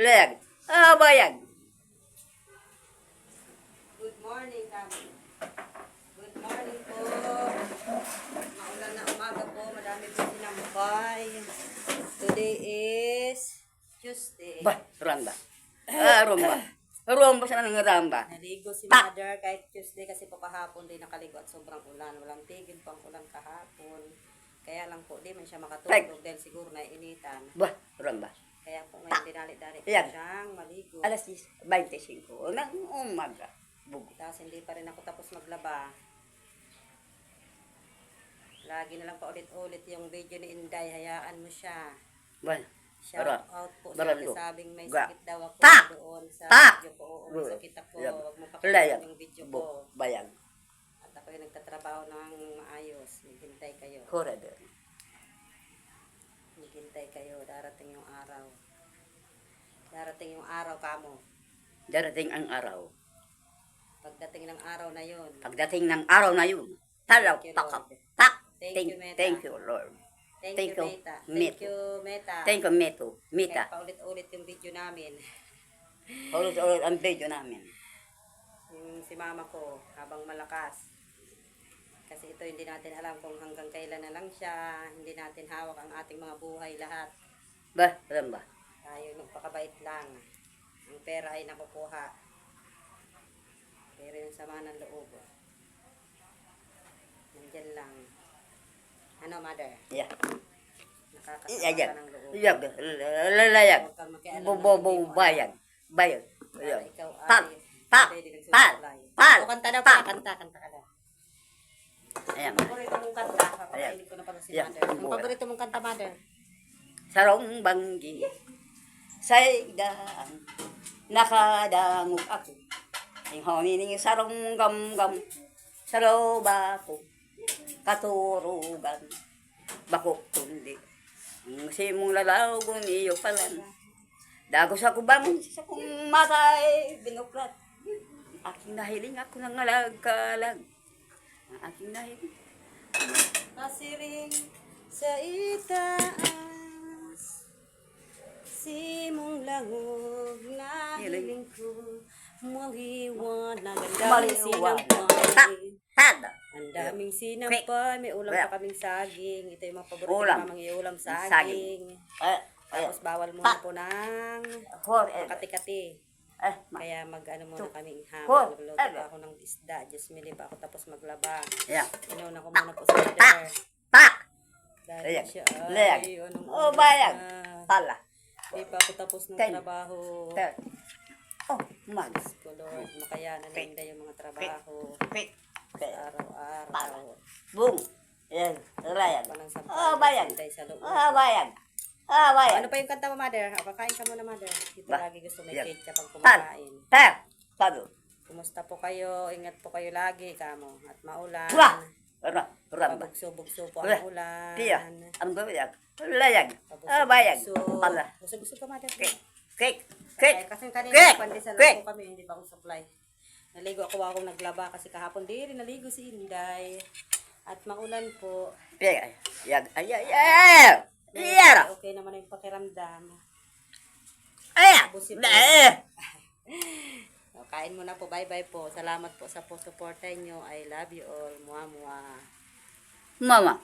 Layag. Bayag. Good morning, kami. Good morning po. Maulan na umaga po. Madami po sinampay. Today is Tuesday. Ramba. Rumba. Rumba sa nang ramba. Naligo si Mother kahit Tuesday kasi po kahapon din nakaligo at sobrang ulan. Walang tigil pang ulan kahapon. Kaya lang po, di man siya makatulog dahil siguro naiinitan. Ramba. Kaya po ngayon dinali-dali po Yan. siyang maligo. Alas 10:25 ng umaga. Bugo. Tapos hindi pa rin ako tapos maglaba. Lagi na lang pa ulit-ulit yung video ni Inday. Hayaan mo siya. Shout out po sa sabing may sakit daw ako doon sa video ko. Oo, may sakit ako. Huwag mo pakita yung video ko. Bayag. At ako yung nagtatrabaho ng maayos. Maghintay kayo. Corridor. Maghintay kayo. Darating yung araw. Darating yung araw kamo. Darating ang araw. Pagdating ng araw na yun. Pagdating ng araw na yun. Talaw, pakap. Thank you, Lord. Thank you, Meta. Meto. Thank you, Meta. Thank you, Meto. Mita. Kaya paulit-ulit yung video namin. Ulit-ulit ang video namin. Yung si mama ko, habang malakas. Kasi ito hindi natin alam kung hanggang kailan na lang siya. Hindi natin hawak ang ating mga buhay lahat. Alam ba? Tayo magpakabait lang. Ang pera ay nakukuha. Pero yung sama ng loob. Nandyan lang. Ano, Mother? Yeah. Nakakasama ka ng loob. Lalayag. Huwag kang makialam ng Bobo, hindi mo bayag. Bayag. Para ikaw Pal. ay hindi nagsusupply. O, kanta daw pa. Kanta ka daw. Ayan. Ang paborito mong kanta. Papakainin ko na pala si Mother. Ang paborito mong kanta, Mother? Sarong banggi. Saygang. Nakadangog ako. Yung honining sarong gam-gam. Saro bako. Katurugan. Bako kundi. Ang simong lalaw kung iyo palan. Dagos ako bangon sa kong matay. Binuklat. Aking nahiling ako ng alag-kalag. Ang aking nahiling. Kasiring sa itaas. Simong langog na hiling ko. Maliwanag. Ang daming sinampay. Ang daming sinampay. May ulam pa kaming saging. Ito yung mga paborito ng mamang ulam saging. Tapos bawal muna po ng kati-kati. Kaya mag-ano muna kami ham. Magluto pa ako ng isda. Just mili pa ako tapos maglaba. Inuna ko muna po sa Mother. Dahil siya ay anong bayag. Pala. Di pa ako tapos ng trabaho. Mags. Lord, makayanan ninda yung mga trabaho. Sa araw-araw. Boom. Yan. Rayag. Bayag. Bayag. Ano pa yung kanta mo, Mother? Kakain ka muna, Mother. Dito lagi gusto may ketchup pag kumakain. Pado. Kumusta po kayo? Ingat po kayo lagi, kamo. At maulan. Pabugso-bugso po ang ulan. Ang bayag. Layag. Bayag. Pala. Gusto ka, Mother. Cake. Kasi kanina pandesal po kami, hindi pa akong supply. Naligo akong naglaba kasi kahapon din naligo si Inday. At maulan po. Yag. Okay naman yung pakiramdam. Kain muna po. Bye-bye po. Salamat po sa support nyo. I love you all. Mua. Mama.